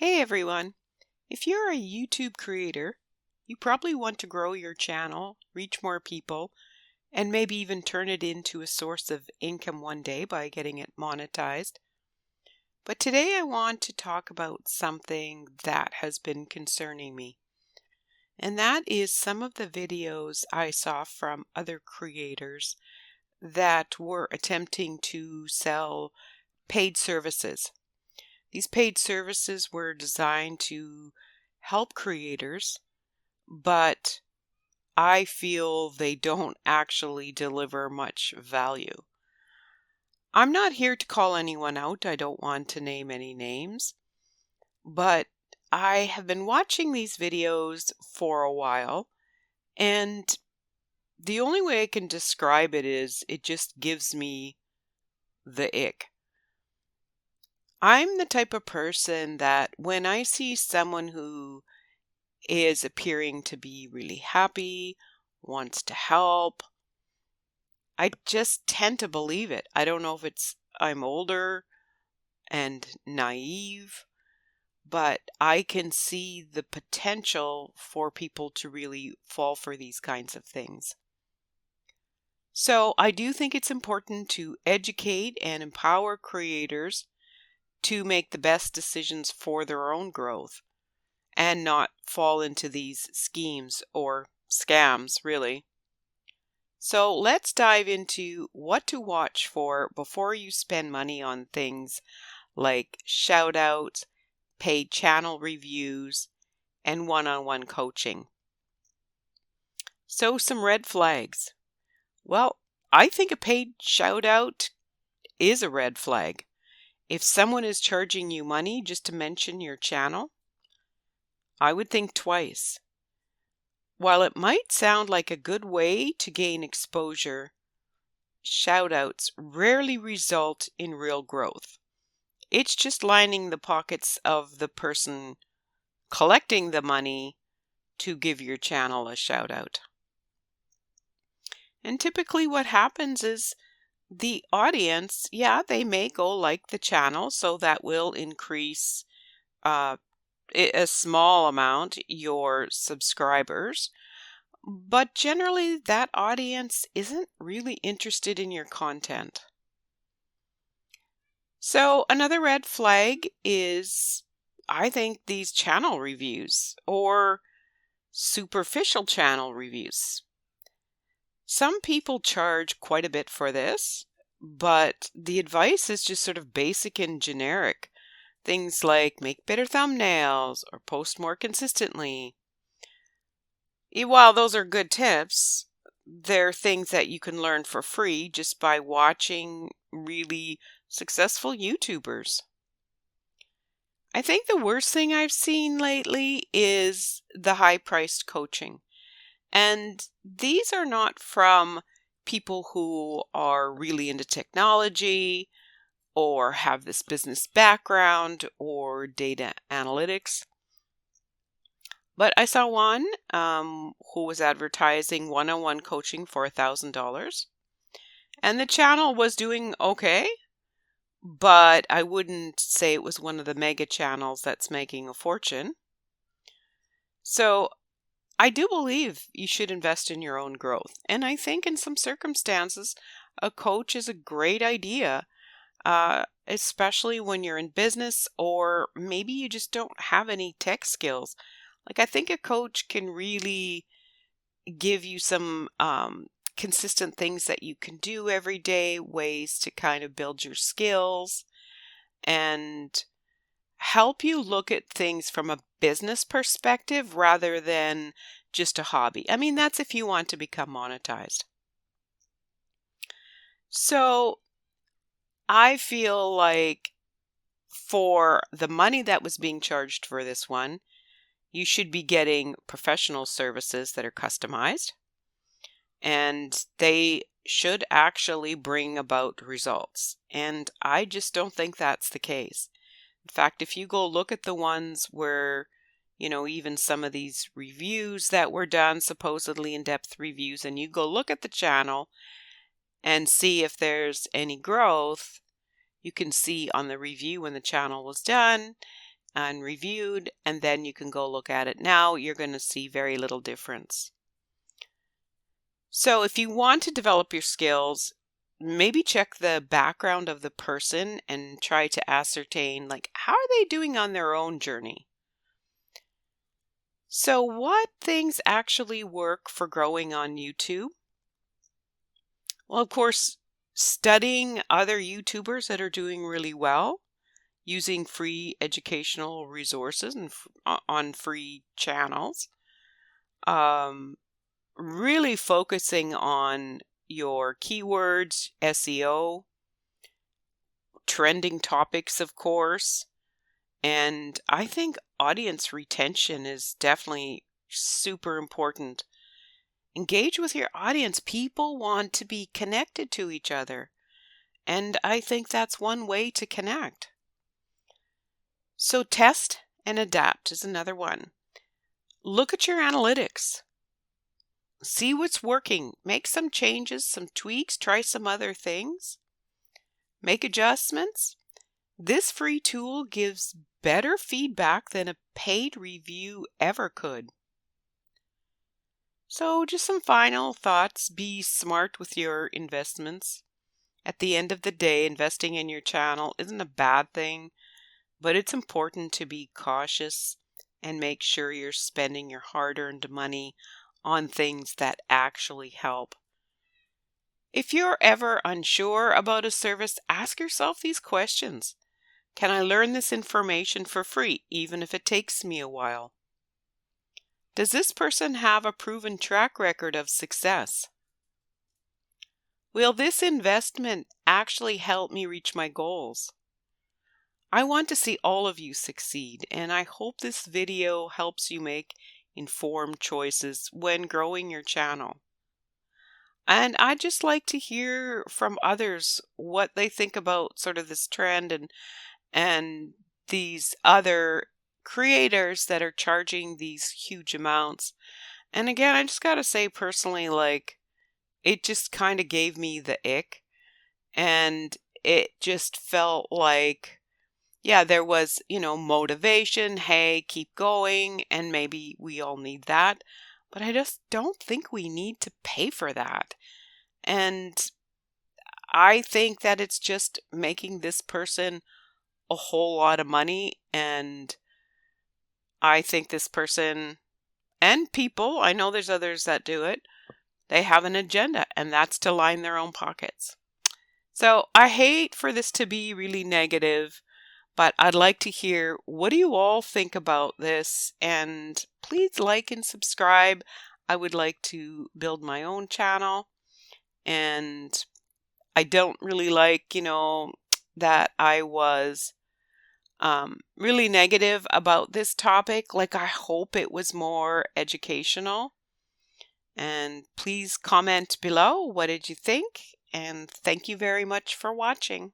Hey everyone! If you're a YouTube creator, you probably want to grow your channel, reach more people, and maybe even turn it into a source of income one day by getting it monetized. But today I want to talk about something that has been concerning me, and that is some of the videos I saw from other creators that were attempting to sell paid services. These paid services were designed to help creators, but I feel they don't actually deliver much value. I'm not here to call anyone out. I don't want to name any names, but I have been watching these videos for a while, and the only way I can describe it is it just gives me the ick. I'm the type of person that when I see someone who is appearing to be really happy, wants to help, I just tend to believe it. I don't know if I'm older and naive, but I can see the potential for people to really fall for these kinds of things. So I do think it's important to educate and empower creators to make the best decisions for their own growth and not fall into these schemes or scams, really. So let's dive into what to watch for before you spend money on things like shout outs, paid channel reviews, and one-on-one coaching. So some red flags. Well, I think a paid shout out is a red flag. If someone is charging you money just to mention your channel, I would think twice. While it might sound like a good way to gain exposure, shout-outs rarely result in real growth. It's just lining the pockets of the person collecting the money to give your channel a shout-out. And typically what happens is the audience, they may go like the channel, so that will increase a small amount your subscribers. But generally, that audience isn't really interested in your content. So another red flag is, I think, these channel reviews or superficial channel reviews. Some people charge quite a bit for this, but the advice is just sort of basic and generic. Things like make better thumbnails or post more consistently. While those are good tips, they're things that you can learn for free just by watching really successful YouTubers. I think the worst thing I've seen lately is the high-priced coaching. And these are not from people who are really into technology or have this business background or data analytics. But I saw one who was advertising one-on-one coaching for $1,000. And the channel was doing okay, but I wouldn't say it was one of the mega channels that's making a fortune. So I do believe you should invest in your own growth. And I think in some circumstances, a coach is a great idea, especially when you're in business or maybe you just don't have any tech skills. Like, I think a coach can really give you some consistent things that you can do every day, ways to kind of build your skills and help you look at things from a business perspective rather than just a hobby. I mean, that's if you want to become monetized. So I feel like for the money that was being charged for this one, you should be getting professional services that are customized, and they should actually bring about results. And I just don't think that's the case. In fact, if you go look at the ones where, even some of these reviews that were done, supposedly in-depth reviews, and you go look at the channel and see if there's any growth, you can see on the review when the channel was done, and reviewed, and then you can go look at it now, you're going to see very little difference. So if you want to develop your skills, maybe check the background of the person and try to ascertain, like, how are they doing on their own journey? So what things actually work for growing on YouTube? Well, of course, studying other YouTubers that are doing really well, using free educational resources and on free channels, um, really focusing on your keywords, SEO, trending topics, of course, and I think audience retention is definitely super important. Engage with your audience. People want to be connected to each other, and I think that's one way to connect. So test and adapt is another one. Look at your analytics. See what's working. Make some changes, some tweaks, try some other things. Make adjustments. This free tool gives better feedback than a paid review ever could. So just some final thoughts. Be smart with your investments. At the end of the day, investing in your channel isn't a bad thing, but it's important to be cautious and make sure you're spending your hard-earned money on things that actually help. If you're ever unsure about a service, ask yourself these questions. Can I learn this information for free, even if it takes me a while? Does this person have a proven track record of success? Will this investment actually help me reach my goals? I want to see all of you succeed, and I hope this video helps you make informed choices when growing your channel. And I'd just like to hear from others what they think about sort of this trend and these other creators that are charging these huge amounts. And again, I just got to say personally, like, it just kind of gave me the ick, and it just felt like, yeah, there was, motivation. Hey, keep going. And maybe we all need that. But I just don't think we need to pay for that. And I think that it's just making this person a whole lot of money. And I think this person and people, I know there's others that do it, they have an agenda, and that's to line their own pockets. So I hate for this to be really negative, but I'd like to hear, what do you all think about this? And please like and subscribe. I would like to build my own channel. And I don't really like, that I was really negative about this topic. Like, I hope it was more educational. And please comment below. What did you think? And thank you very much for watching.